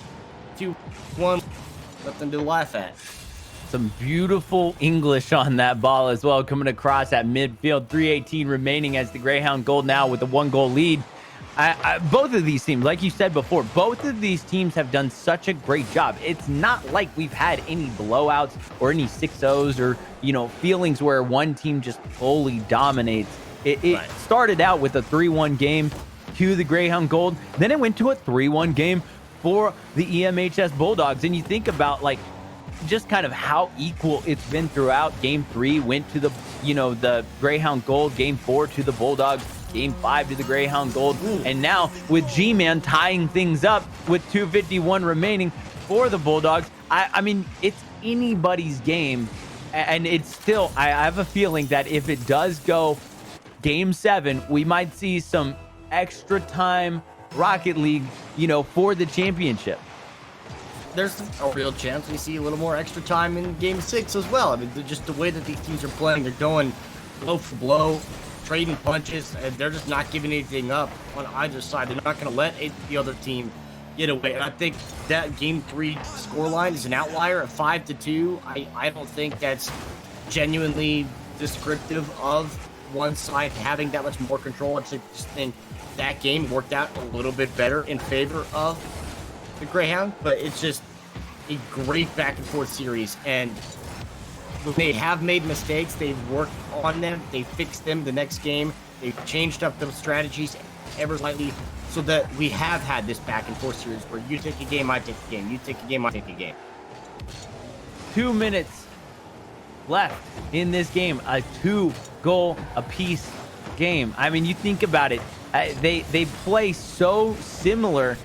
2-1, nothing to laugh at. Some beautiful English on that ball as well, coming across at midfield. 3:18 remaining as the Greyhound Gold now with a 1-goal lead. Both of these teams, like you said before, both of these teams have done such a great job. It's not like we've had any blowouts or any 6-0s or, you know, feelings where one team just fully dominates. It Right. started out with a 3-1 game to the Greyhound Gold. Then it went to a 3-1 game for the EMHS Bulldogs. And you think about, like, just kind of how equal it's been throughout. Game 3 went to the, you know, the Greyhound Gold. Game 4 to the Bulldogs. Game 5 to the Greyhound Gold. And now with G-Man tying things up with 2:51 remaining for the Bulldogs. I mean, it's anybody's game. And it's still, I have a feeling that if it does go game 7, we might see some extra time Rocket League, you know, for the championship. There's a real chance we see a little more extra time in game 6 as well. I mean, just the way that these teams are playing, they're going blow for blow, trading punches, and they're just not giving anything up on either side. They're not going to let the other team get away. And I think that game 3 scoreline is an outlier at 5-2. I don't think that's genuinely descriptive of one side having that much more control. I just think that game worked out a little bit better in favor of the Greyhound, but it's just a great back and forth series. And when they have made mistakes, they've worked on them, they fixed them the next game, they've changed up those strategies ever slightly, so that we have had this back and forth series where you take a game, I take a game, you take a game, I take a game. 2 minutes left in this game, a 2-goal apiece game. I mean, you think about it, they play so similar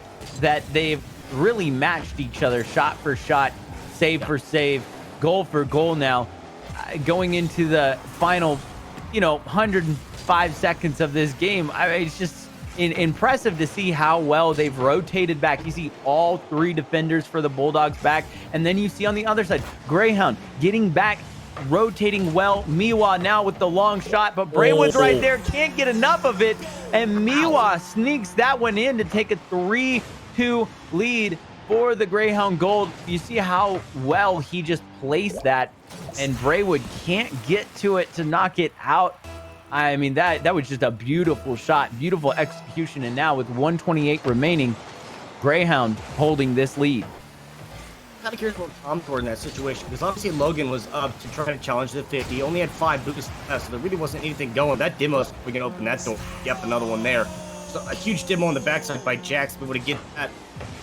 that they've really matched each other shot for shot, save for save, goal for goal now. Going into the final, 105 seconds of this game, it's just impressive to see how well they've rotated back. You see all 3 defenders for the Bulldogs back, and then you see on the other side, Greyhound getting back, rotating well. Miwa now with the long shot, but Braywood's right there, can't get enough of it, and Miwa sneaks that one in to take a 3-2 lead for the Greyhound Gold. You see how well he just placed that, and Braywood can't get to it to knock it out. I mean, that was just a beautiful shot, beautiful execution, and now with 1:28 remaining, Greyhound holding this lead. Kind of curious what I'm for in that situation, because obviously Logan was up to try to challenge the 50. He only had 5 boosts, so there really wasn't anything going. That demo's we can open that door. Yep, another one there. So a huge demo on the backside by Jax, but able to get that.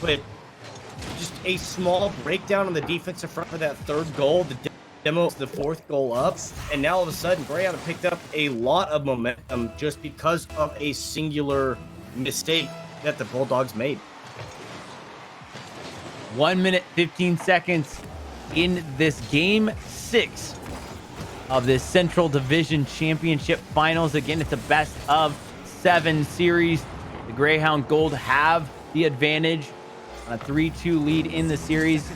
But just a small breakdown on the defensive front for that 3rd goal. The demo's the 4th goal up, and now all of a sudden Greyhound picked up a lot of momentum just because of a singular mistake that the Bulldogs made. 1 minute, 15 seconds in this game 6 of this Central Division Championship Finals. Again, it's a best of 7 series. The Greyhound Gold have the advantage on a 3-2 lead in the series.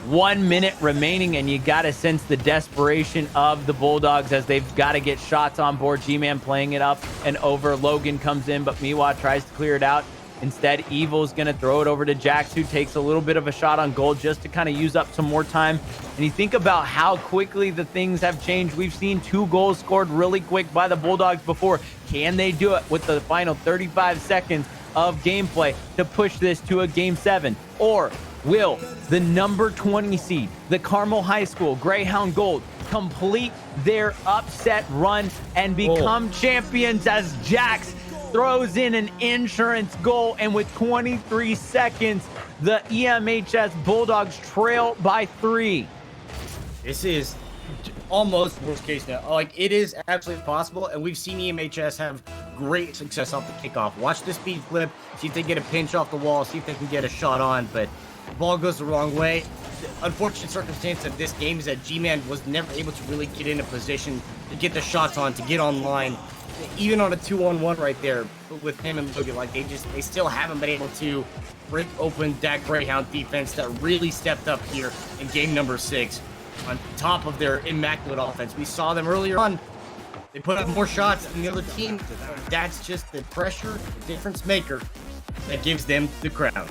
1 minute remaining, and you got to sense the desperation of the Bulldogs as they've got to get shots on board. G-Man playing it up and over. Logan comes in, but Miwa tries to clear it out. Instead, Evil's going to throw it over to Jax, who takes a little bit of a shot on goal just to kind of use up some more time. And you think about how quickly the things have changed. We've seen 2 goals scored really quick by the Bulldogs before. Can they do it with the final 35 seconds of gameplay to push this to a Game 7? Or will the number 20 seed, the Carmel High School Greyhound Gold, complete their upset run and become champions as Jax throws in an insurance goal? And with 23 seconds, the EMHS Bulldogs trail by 3. This is almost worst case now. Like, it is absolutely possible, and we've seen EMHS have great success off the kickoff. Watch the speed flip, see if they get a pinch off the wall, see if they can get a shot on, but the ball goes the wrong way. The unfortunate circumstance of this game is that G-Man was never able to really get in a position to get the shots on, to get online. Even on a 2-on-1 right there with him and Logan, like they still haven't been able to break open that Greyhound defense that really stepped up here in game number 6 on top of their immaculate offense. We saw them earlier on. They put up more shots than the other team. That's just the pressure, the difference maker that gives them the crown.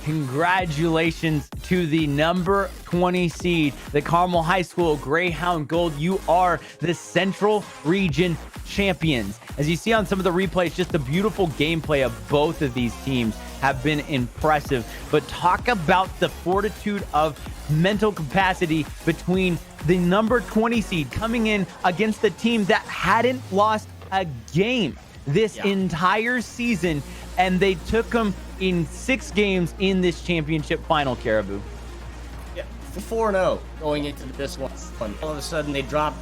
Congratulations to the number 20 seed, the Carmel High School Greyhound Gold. You are the Central Region champions. As you see on some of the replays, just the beautiful gameplay of both of these teams have been impressive. But talk about the fortitude of mental capacity between the number 20 seed coming in against the team that hadn't lost a game this entire season, and they took them in 6 games in this championship final, Caribou. Yeah, 4-0 going into this one. All of a sudden, they drop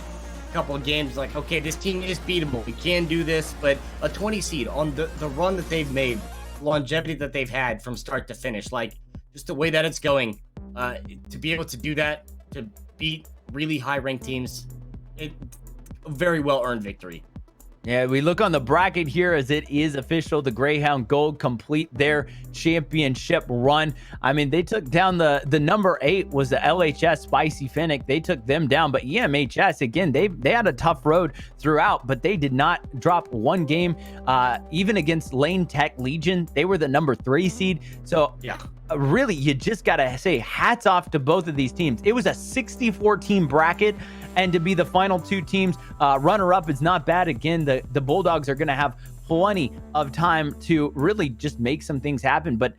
a couple of games like, okay, this team is beatable. We can do this, but a 20 seed on the run that they've made, longevity that they've had from start to finish, like just the way that it's going, to be able to do that, to beat really high-ranked teams, a very well-earned victory. Yeah, we look on the bracket here as it is official. The Greyhound Gold complete their championship run. I mean, they took down the number 8 was the LHS Spicy Finnick. They took them down, but EMHS, again, they had a tough road throughout, but they did not drop one game. Even against Lane Tech Legion, they were the number 3 seed. So yeah, really, you just got to say hats off to both of these teams. It was a 64-team bracket, and to be the final 2 teams runner-up is not bad. Again, the Bulldogs are going to have plenty of time to really just make some things happen. But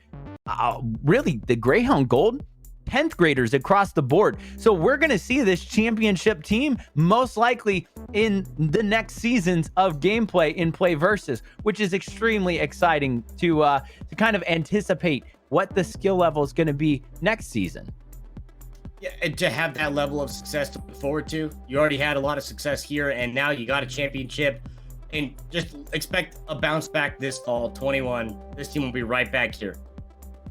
really, the Greyhound Gold, 10th graders across the board. So we're going to see this championship team most likely in the next seasons of gameplay in PlayVS, which is extremely exciting to kind of anticipate what the skill level is going to be next season. Yeah, and to have that level of success to look forward to. You already had a lot of success here, and now you got a championship. And just expect a bounce back this fall, 21. This team will be right back here.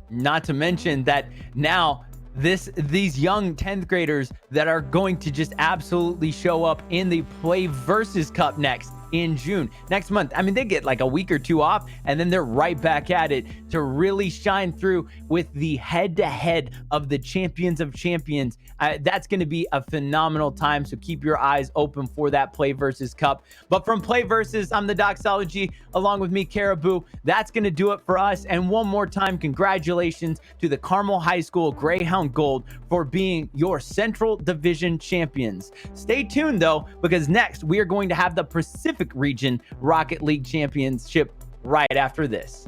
Not to mention that now these young 10th graders that are going to just absolutely show up in the PlayVS Cup next in June next month. I mean, they get like a week or 2 off, and then they're right back at it to really shine through with the head-to-head of the champions of champions. That's going to be a phenomenal time, so keep your eyes open for that PlayVS Cup. But from PlayVS, I'm the Doxology, along with me, Caribou. That's going to do it for us. And one more time, congratulations to the Carmel High School Greyhound Gold for being your Central Division champions. Stay tuned, though, because next we are going to have the Pacific Region Rocket League Championship right after this.